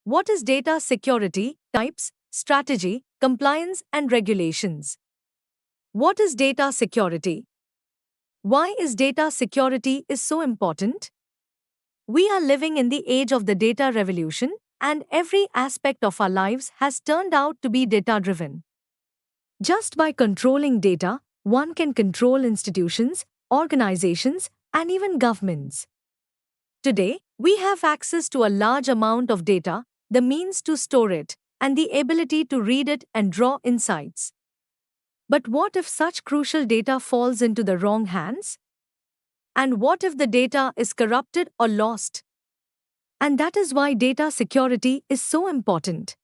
What is data security? Types, strategy, compliance, and regulations. What is data security? Why is data security is so important? We are living in the age of the data revolution, and every aspect of our lives has turned out to be data-driven. Just by controlling data, one can control institutions, organizations, and even governments. Today, we have access to a large amount of data, the means to store it, and the ability to read it and draw insights. But what if such crucial data falls into the wrong hands? And what if the data is corrupted or lost? And that is why data security is so important.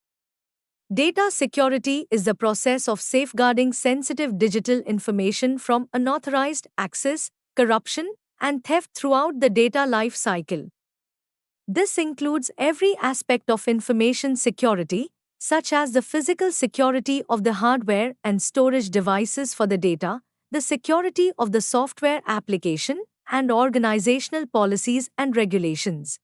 Data security is the process of safeguarding sensitive digital information from unauthorized access, corruption, and theft throughout the data life cycle. This includes every aspect of information security, such as the physical security of the hardware and storage devices for the data, the security of the software application, and organizational policies and regulations.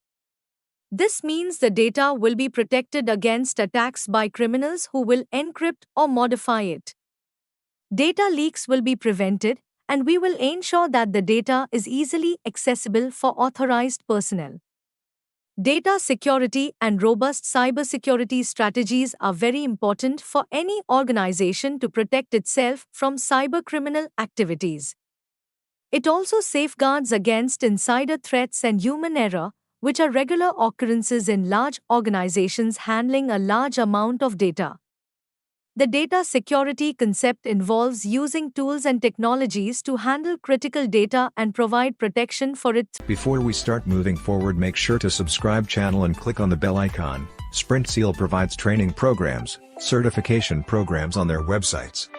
This means the data will be protected against attacks by criminals who will encrypt or modify it. Data leaks will be prevented, and we will ensure that the data is easily accessible for authorized personnel. Data security and robust cybersecurity strategies are very important for any organization to protect itself from cybercriminal activities. It also safeguards against insider threats and human error, which are regular occurrences in large organizations handling a large amount of data. The data security concept involves using tools and technologies to handle critical data and provide protection for it. Before we start moving forward, make sure to subscribe channel and click on the bell icon. SprintSeal provides training programs, certification programs on their websites.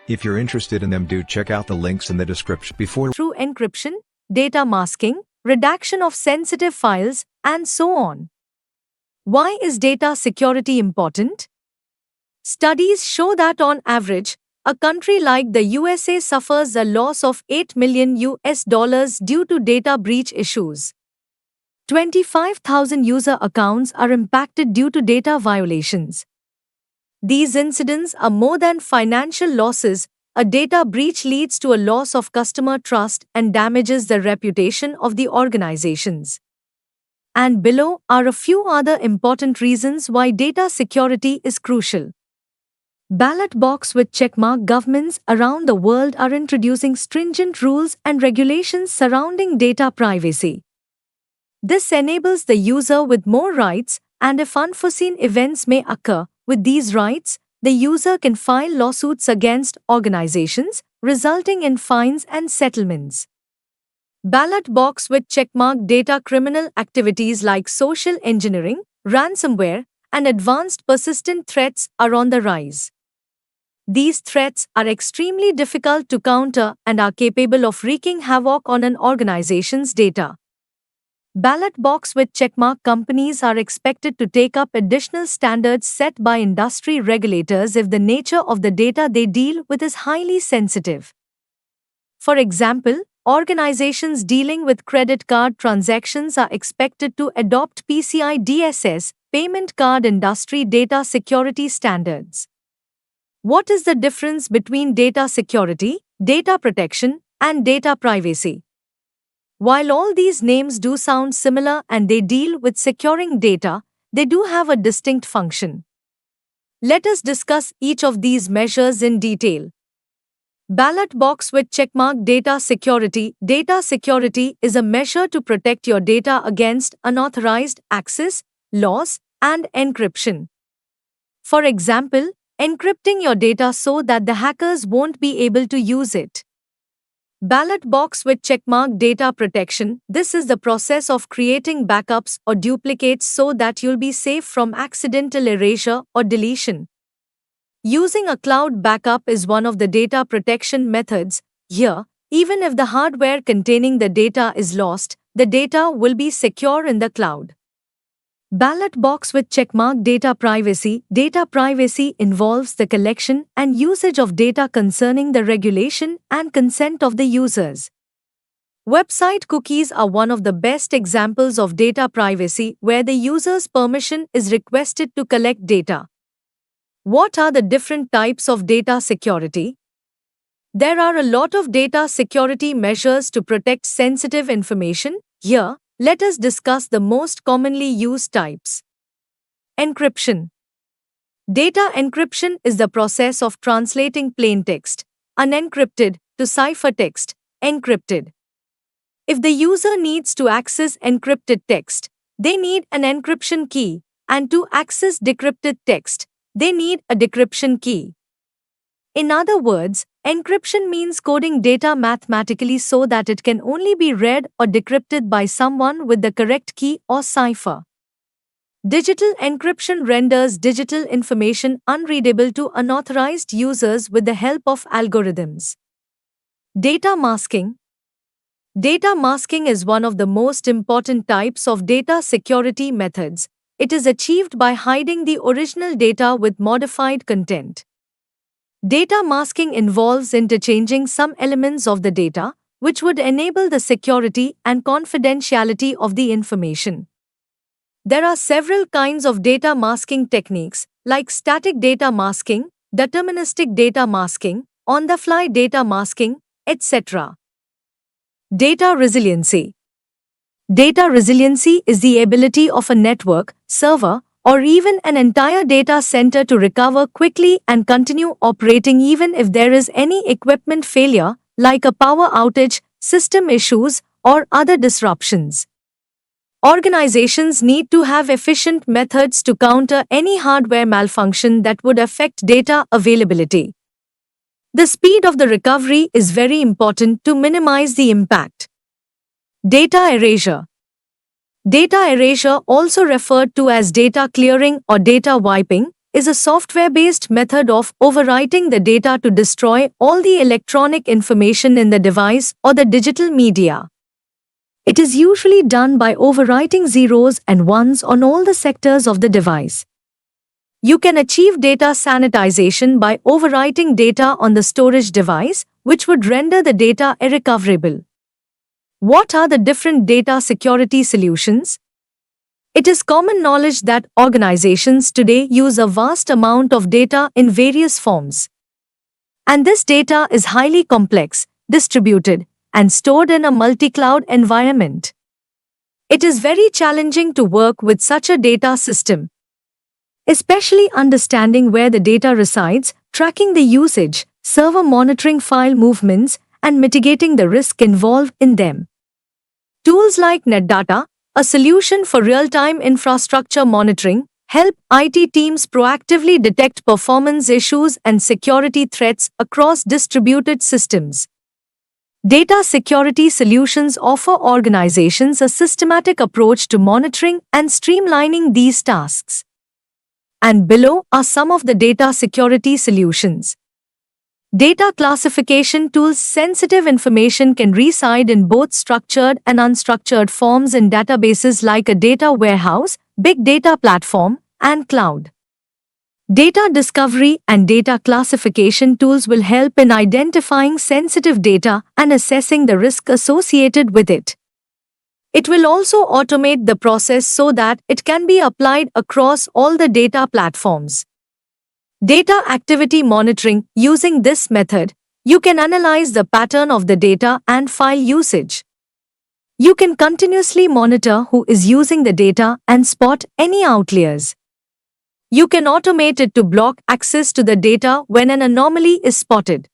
If you're interested in them, do check out the links in the description. Through encryption, data masking, redaction of sensitive files, and so on. Why is data security important? Studies show that on average, a country like the USA suffers a loss of $8 million due to data breach issues. 25,000 user accounts are impacted due to data violations. These incidents are more than financial losses. A data breach leads to a loss of customer trust and damages the reputation of the organizations. And below are a few other important reasons why data security is crucial. Ballot box with checkmark. Governments around the world are introducing stringent rules and regulations surrounding data privacy. This enables the user with more rights, and if unforeseen events may occur, with these rights, the user can file lawsuits against organizations, resulting in fines and settlements. Ballot box with checkmark data. Criminal activities like social engineering, ransomware, and advanced persistent threats are on the rise. These threats are extremely difficult to counter and are capable of wreaking havoc on an organization's data. Ballot box with checkmark. Companies are expected to take up additional standards set by industry regulators if the nature of the data they deal with is highly sensitive. For example, organizations dealing with credit card transactions are expected to adopt PCI DSS, Payment Card Industry Data Security Standards. What is the difference between data security, data protection, and data privacy? While all these names do sound similar and they deal with securing data, they do have a distinct function. Let us discuss each of these measures in detail. Ballot box with checkmark. Data security. Data security is a measure to protect your data against unauthorized access, loss, and encryption. For example, encrypting your data so that the hackers won't be able to use it. Ballot box with checkmark. Data protection. This is the process of creating backups or duplicates so that you'll be safe from accidental erasure or deletion. Using a cloud backup is one of the data protection methods. Here, even if the hardware containing the data is lost, the data will be secure in the cloud. Ballot box with checkmark. Data privacy. Data privacy involves the collection and usage of data concerning the regulation and consent of the users. Website cookies are one of the best examples of data privacy where the user's permission is requested to collect data. What are the different types of data security? There are a lot of data security measures to protect sensitive information. Here, let us discuss the most commonly used types. Encryption. Data encryption is the process of translating plain text, unencrypted, to ciphertext, encrypted. If the user needs to access encrypted text, they need an encryption key, and to access decrypted text, they need a decryption key. In other words, encryption means coding data mathematically so that it can only be read or decrypted by someone with the correct key or cipher. Digital encryption renders digital information unreadable to unauthorized users with the help of algorithms. Data masking. Data masking is one of the most important types of data security methods. It is achieved by hiding the original data with modified content. Data masking involves interchanging some elements of the data, which would enable the security and confidentiality of the information. There are several kinds of data masking techniques, like static data masking, deterministic data masking, on-the-fly data masking, etc. Data resiliency. Data resiliency is the ability of a network, server, or even an entire data center to recover quickly and continue operating even if there is any equipment failure, like a power outage, system issues, or other disruptions. Organizations need to have efficient methods to counter any hardware malfunction that would affect data availability. The speed of the recovery is very important to minimize the impact. Data erasure. Data erasure, also referred to as data clearing or data wiping, is a software-based method of overwriting the data to destroy all the electronic information in the device or the digital media. It is usually done by overwriting zeros and ones on all the sectors of the device. You can achieve data sanitization by overwriting data on the storage device, which would render the data irrecoverable. What are the different data security solutions? It is common knowledge that organizations today use a vast amount of data in various forms. And this data is highly complex, distributed, and stored in a multi-cloud environment. It is very challenging to work with such a data system. Especially understanding where the data resides, tracking the usage, server monitoring file movements, and mitigating the risk involved in them. Tools like NetData, a solution for real-time infrastructure monitoring, help IT teams proactively detect performance issues and security threats across distributed systems. Data security solutions offer organizations a systematic approach to monitoring and streamlining these tasks. And below are some of the data security solutions. Data classification tools. Sensitive information can reside in both structured and unstructured forms in databases like a data warehouse, big data platform, and cloud. Data discovery and data classification tools will help in identifying sensitive data and assessing the risk associated with it. It will also automate the process so that it can be applied across all the data platforms. Data activity monitoring. Using this method, you can analyze the pattern of the data and file usage. You can continuously monitor who is using the data and spot any outliers. You can automate it to block access to the data when an anomaly is spotted.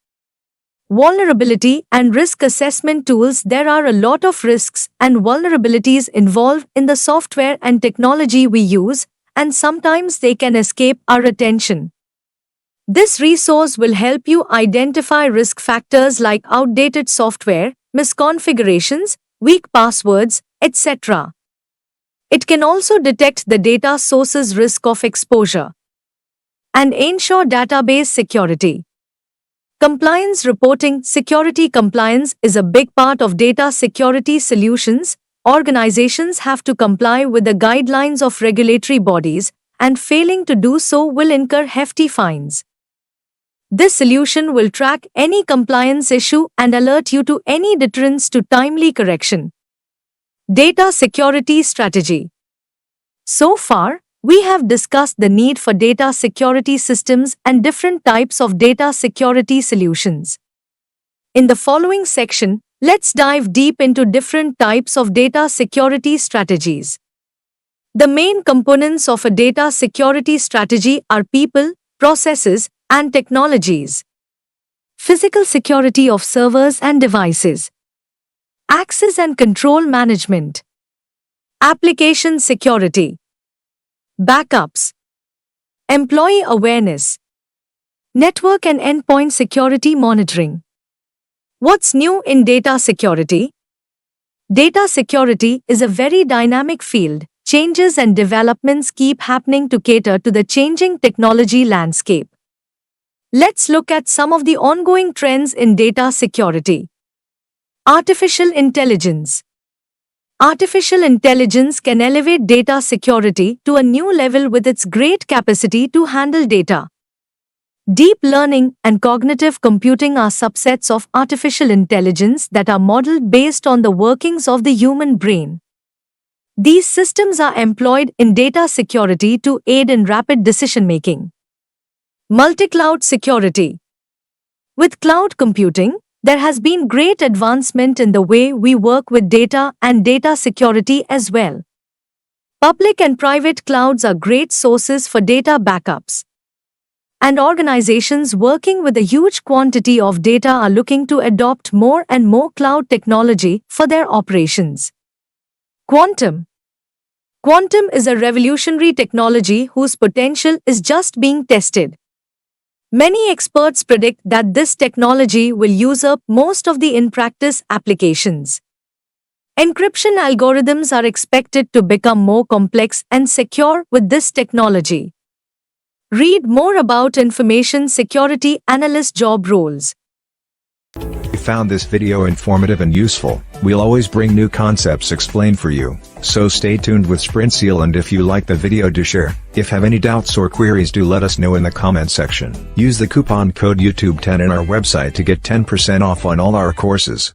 Vulnerability and risk assessment tools. There are a lot of risks and vulnerabilities involved in the software and technology we use, and sometimes they can escape our attention. This resource will help you identify risk factors like outdated software, misconfigurations, weak passwords, etc. It can also detect the data source's risk of exposure and ensure database security. Compliance reporting. Security compliance is a big part of data security solutions. Organizations have to comply with the guidelines of regulatory bodies, and failing to do so will incur hefty fines. This solution will track any compliance issue and alert you to any deterrents to timely correction. Data security strategy. So far, we have discussed the need for data security systems and different types of data security solutions. In the following section, let's dive deep into different types of data security strategies. The main components of a data security strategy are people, processes, and technologies. Physical security of servers and devices. Access and control management. Application security. Backups. Employee awareness. Network and endpoint security monitoring. What's new in data security? Data security is a very dynamic field. Changes and developments keep happening to cater to the changing technology landscape. Let's look at some of the ongoing trends in data security. Artificial intelligence. Artificial intelligence can elevate data security to a new level with its great capacity to handle data. Deep learning and cognitive computing are subsets of artificial intelligence that are modeled based on the workings of the human brain. These systems are employed in data security to aid in rapid decision-making. Multi-cloud security. With cloud computing, there has been great advancement in the way we work with data and data security as well. Public and private clouds are great sources for data backups. And organizations working with a huge quantity of data are looking to adopt more and more cloud technology for their operations. Quantum. Quantum is a revolutionary technology whose potential is just being tested. Many experts predict that this technology will use up most of the in-practice applications. Encryption algorithms are expected to become more complex and secure with this technology. Read more about information security analyst job roles. If you found this video informative and useful, we'll always bring new concepts explained for you, so stay tuned with SprintSeal, and if you like the video, do share. If have any doubts or queries, do let us know in the comment section. Use the coupon code YouTube10 in our website to get 10% off on all our courses.